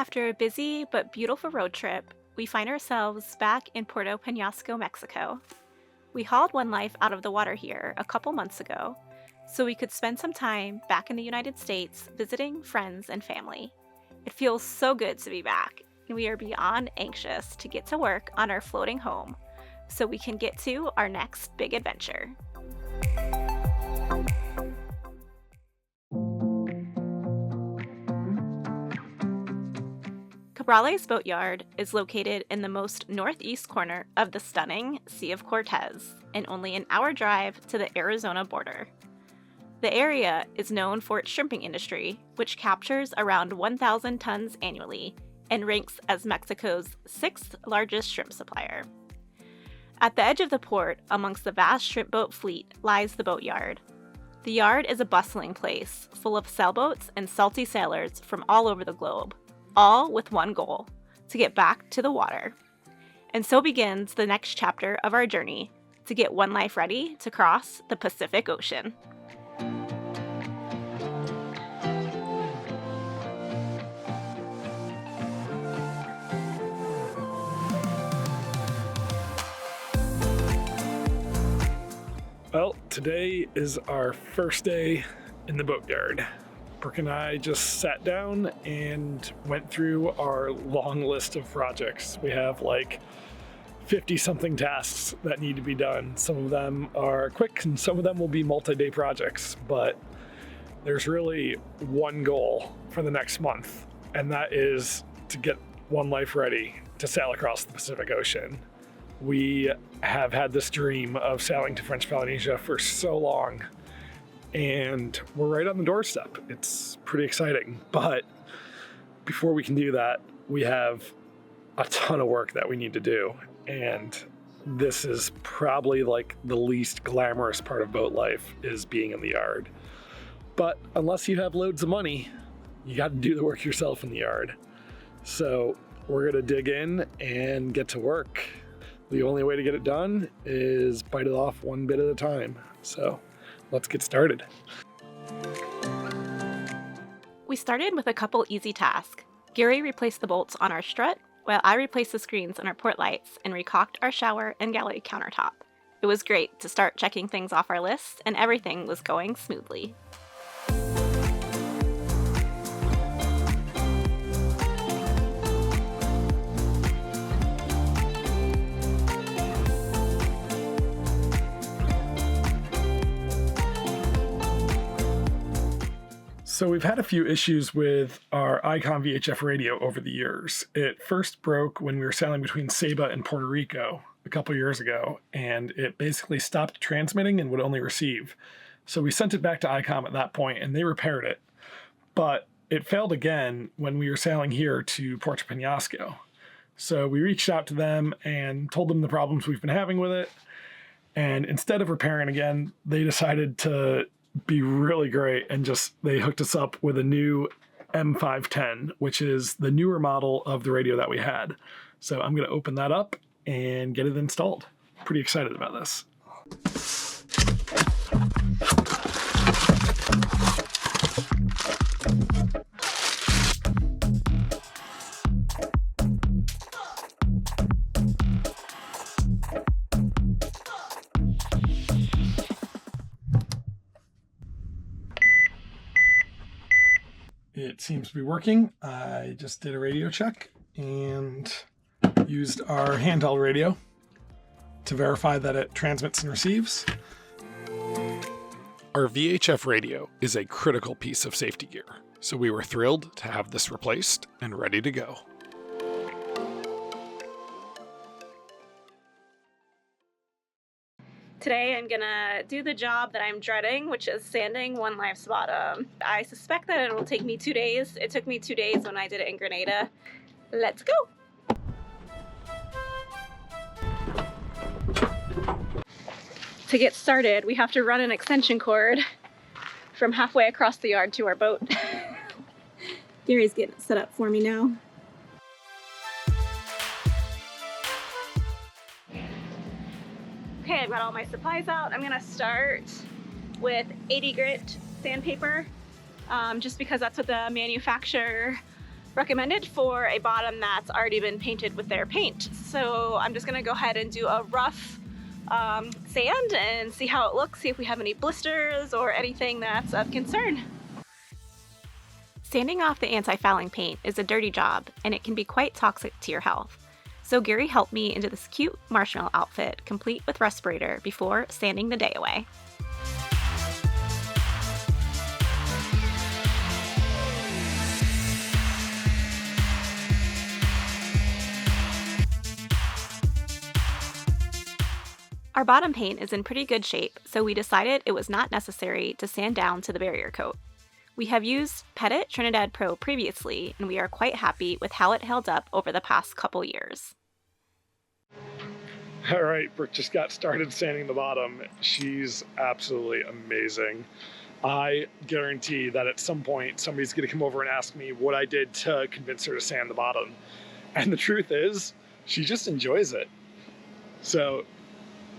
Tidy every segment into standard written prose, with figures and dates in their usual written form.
After a busy but beautiful road trip, we find ourselves back in Puerto Penasco, Mexico. We hauled One Life out of the water here a couple months ago, so we could spend some time back in the United States visiting friends and family. It feels so good to be back, and we are beyond anxious to get to work on our floating home so we can get to our next big adventure. Cabrales Boatyard is located in the most northeast corner of the stunning Sea of Cortez and only an hour drive to the Arizona border. The area is known for its shrimping industry, which captures around 1,000 tons annually and ranks as Mexico's 6th largest shrimp supplier. At the edge of the port, amongst the vast shrimp boat fleet, lies the Boatyard. The yard is a bustling place, full of sailboats and salty sailors from all over the globe, all with one goal: to get back to the water. And so begins the next chapter of our journey to get One Life ready to cross the Pacific Ocean. Well, today is our first day in the Boatyard. Brooke and I just sat down and went through our long list of projects. We have like 50-something tasks that need to be done. Some of them are quick and some of them will be multi-day projects, but there's really one goal for the next month, and that is to get One Life ready to sail across the Pacific Ocean. We have had this dream of sailing to French Polynesia for so long, and we're right on the doorstep. It's pretty exciting, but before we can do that, we have a ton of work that we need to do, and this is probably like the least glamorous part of boat life, is being in the yard. But unless you have loads of money, you got to do the work yourself in the yard. So we're gonna dig in and get to work. The only way to get it done is bite it off one bit at a time. So let's get started. We started with a couple easy tasks. Gary replaced the bolts on our strut, while I replaced the screens on our port lights and recaulked our shower and galley countertop. It was great to start checking things off our list, and everything was going smoothly. So we've had a few issues with our Icon VHF radio over the years. It first broke when we were sailing between Ceiba and Puerto Rico a couple years ago, and it basically stopped transmitting and would only receive. So we sent it back to ICOM at that point, and they repaired it. But it failed again when we were sailing here to Puerto Penasco. So we reached out to them and told them the problems we've been having with it. And instead of repairing again, they decided to be really great and they hooked us up with a new M510, which is the newer model of the radio that we had. So I'm going to open that up and get it installed. Pretty excited about this. It seems to be working. I just did a radio check and used our handheld radio to verify that it transmits and receives. Our VHF radio is a critical piece of safety gear, so we were thrilled to have this replaced and ready to go. Today I'm gonna do the job that I'm dreading, which is sanding One Life's bottom. I suspect that it will take me 2 days. It took me 2 days when I did it in Grenada. Let's go! To get started, we have to run an extension cord from halfway across the yard to our boat. Gary's getting it set up for me now. Okay, I've got all my supplies out. I'm gonna start with 80 grit sandpaper, just because that's what the manufacturer recommended for a bottom that's already been painted with their paint. So I'm just gonna go ahead and do a rough sand and see how it looks, see if we have any blisters or anything that's of concern. Sanding off the anti-fouling paint is a dirty job, and it can be quite toxic to your health. So Gary helped me into this cute marshmallow outfit, complete with respirator, before sanding the day away. Our bottom paint is in pretty good shape, so we decided it was not necessary to sand down to the barrier coat. We have used Petit Trinidad Pro previously, and we are quite happy with how it held up over the past couple years. All right, Brooke just got started sanding the bottom. She's absolutely amazing. I guarantee that at some point somebody's gonna come over and ask me what I did to convince her to sand the bottom. And the truth is, she just enjoys it. So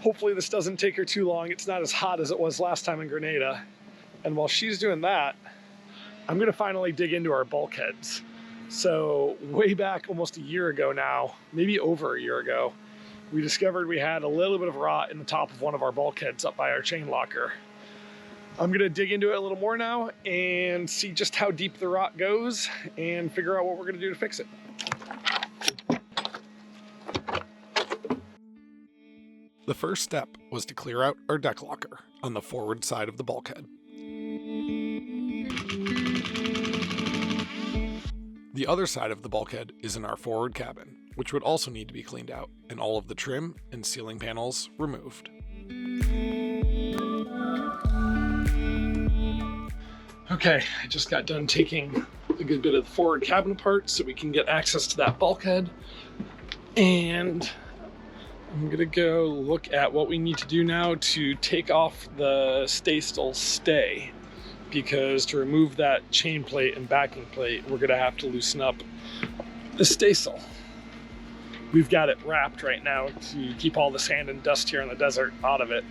hopefully this doesn't take her too long. It's not as hot as it was last time in Grenada. And while she's doing that, I'm gonna finally dig into our bulkheads. So way back almost a year ago now, maybe over a year ago, we discovered we had a little bit of rot in the top of one of our bulkheads up by our chain locker. I'm gonna dig into it a little more now and see just how deep the rot goes and figure out what we're gonna do to fix it. The first step was to clear out our deck locker on the forward side of the bulkhead. The other side of the bulkhead is in our forward cabin, which would also need to be cleaned out and all of the trim and ceiling panels removed. Okay, I just got done taking a good bit of the forward cabin apart so we can get access to that bulkhead. And I'm gonna go look at what we need to do now to take off the stay-still stay, because to remove that chain plate and backing plate, we're gonna have to loosen up the stay-still. We've got it wrapped right now to keep all the sand and dust here in the desert out of it.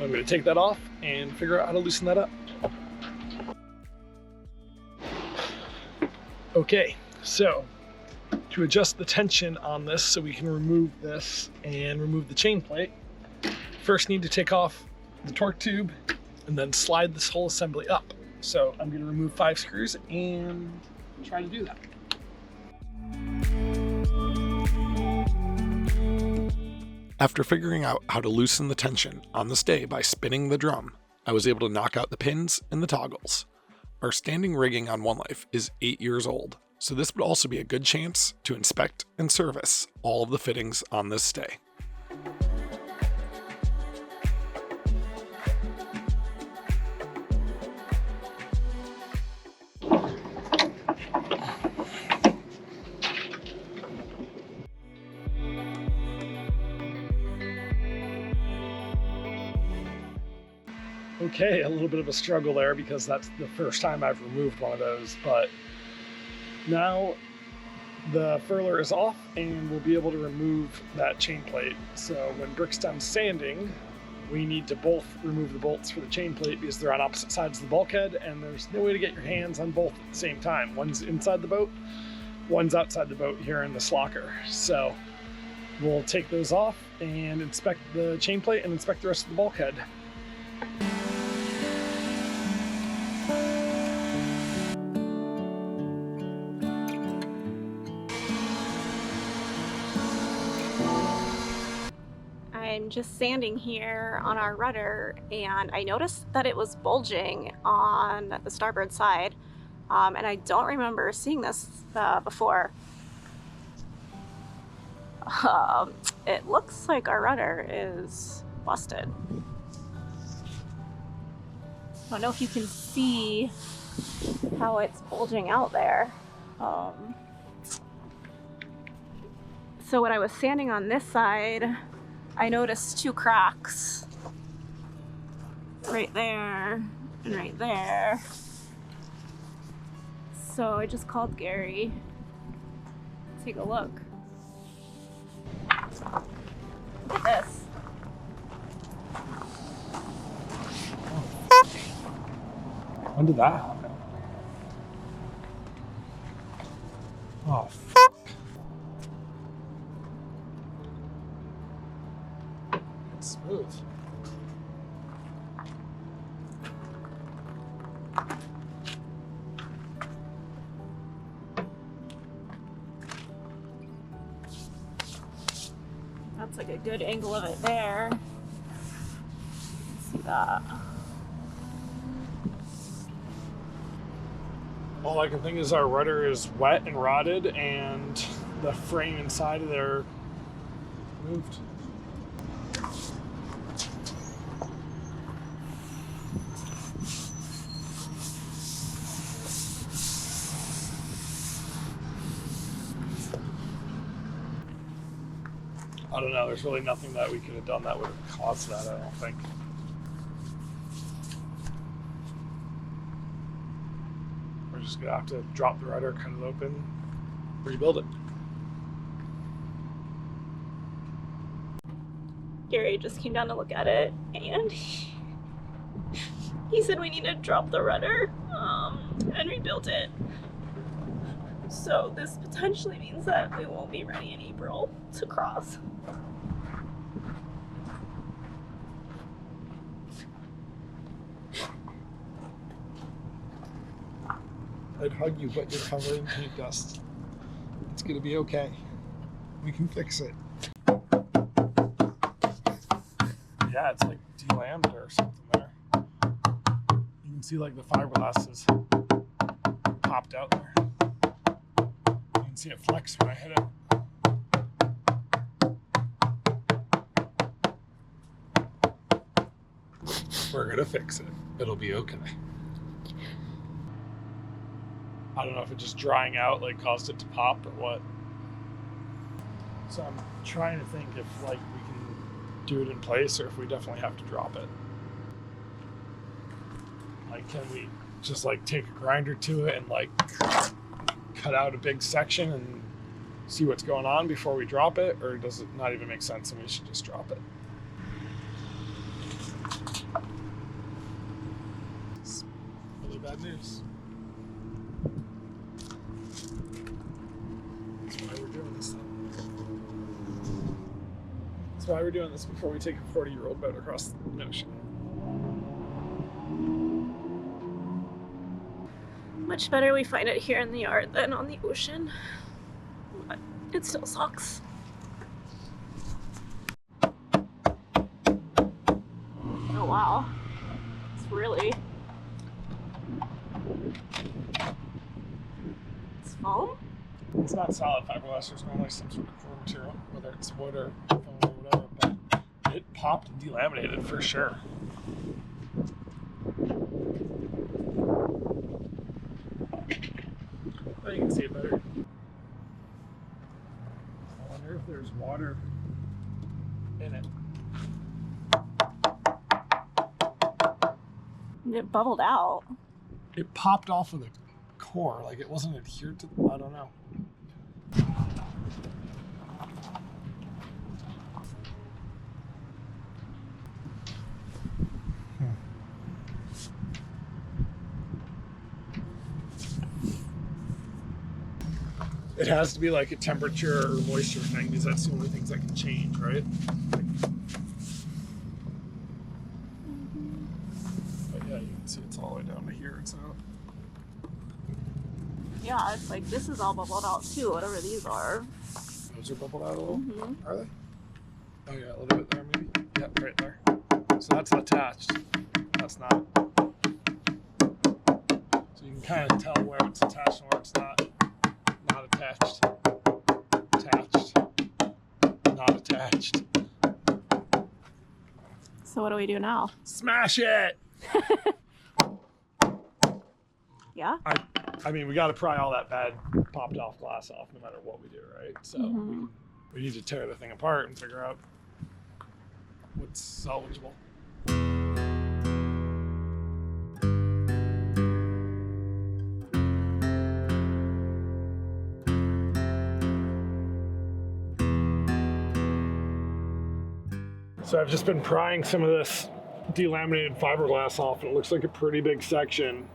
I'm gonna take that off and figure out how to loosen that up. Okay, so to adjust the tension on this so we can remove this and remove the chain plate, first need to take off the torque tube and then slide this whole assembly up. So I'm gonna remove 5 screws and try to do that. After figuring out how to loosen the tension on the stay by spinning the drum, I was able to knock out the pins and the toggles. Our standing rigging on One Life is 8 years old, so this would also be a good chance to inspect and service all of the fittings on this stay. Okay, a little bit of a struggle there because that's the first time I've removed one of those, but now the furler is off and we'll be able to remove that chain plate. So when Brooke's done sanding, we need to both remove the bolts for the chain plate because they're on opposite sides of the bulkhead and there's no way to get your hands on both at the same time. One's inside the boat, one's outside the boat here in this locker. So we'll take those off and inspect the chain plate and inspect the rest of the bulkhead. I'm just sanding here on our rudder and I noticed that it was bulging on the starboard side, and I don't remember seeing this before. It looks like our rudder is busted. I don't know if you can see how it's bulging out there. So when I was sanding on this side, I noticed 2 cracks right there and right there. So I just called Gary. Take a look. Look at this. When did that happen? Oh, it's smooth. That's like a good angle of it there. Let's see that. All I can think is our rudder is wet and rotted, and the frame inside of there moved. I don't know, there's really nothing that we could have done that would have caused that, I don't think. We're just gonna have to drop the rudder, cut it open, rebuild it. Gary just came down to look at it, and he said we need to drop the rudder and rebuild it. So this potentially means that we won't be ready in April to cross. I'd hug you, but you're covered in paint dust. It's gonna be okay. We can fix it. Yeah, it's like delaminated or something there. You can see like the fiberglass is popped out there. You can see it flex when I hit it. We're gonna fix it. It'll be okay. I don't know if it just drying out like caused it to pop or what. So I'm trying to think if like we can do it in place or if we definitely have to drop it. Like, can we just like take a grinder to it and like cut out a big section and see what's going on before we drop it, or does it not even make sense and we should just drop it? It's really bad news. That's why we're doing this before we take a 40-year-old boat across the ocean. Much better we find it here in the yard than on the ocean, but it still sucks. Oh wow, it's really, it's foam? It's not solid fiberglass, there's normally some sort of core material, whether it's wood or foam or whatever, but it popped and delaminated for sure. Oh, you can see it better. I wonder if there's water in it. It bubbled out. It popped off of the core, like it wasn't adhered to, I don't know. It has to be like a temperature or moisture thing because that's the only things that can change, right? But yeah, you can see it's all the way down to here. It's out. Yeah, it's like this is all bubbled out too, whatever these are. Those are bubbled out a little? Mm-hmm. Are they? Oh yeah, a little bit there maybe. Yep, right there. So that's attached. That's not. So you can kind of tell where it's attached and where it's not. Not attached. Attached. Not attached. So what do we do now? Smash it! Yeah? I mean, we got to pry all that bad popped off glass off no matter what we do, right? So we need to tear the thing apart and figure out what's salvageable. So I've just been prying some of this delaminated fiberglass off, and it looks like a pretty big section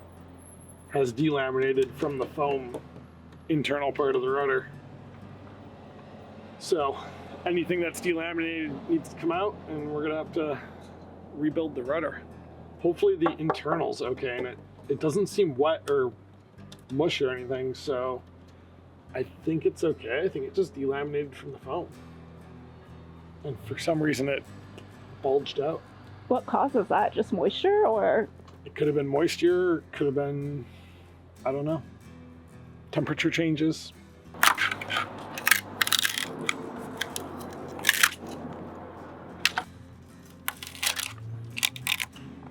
has delaminated from the foam internal part of the rudder. So anything that's delaminated needs to come out, and we're gonna have to rebuild the rudder. Hopefully the internal's okay, and it doesn't seem wet or mush or anything, so I think it's okay. I think it just delaminated from the foam. And for some reason it bulged out. What causes that? Just moisture, or? It could have been moisture, could have been, I don't know, temperature changes.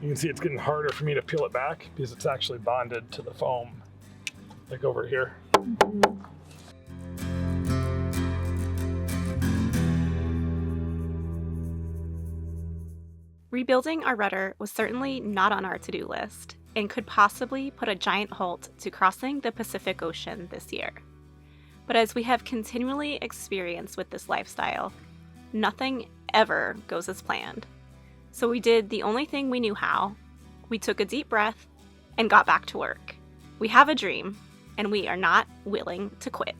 You can see it's getting harder for me to peel it back because it's actually bonded to the foam, like over here. Mm-hmm. Rebuilding our rudder was certainly not on our to-do list and could possibly put a giant halt to crossing the Pacific Ocean this year. But as we have continually experienced with this lifestyle, nothing ever goes as planned. So we did the only thing we knew how. We took a deep breath and got back to work. We have a dream, and we are not willing to quit.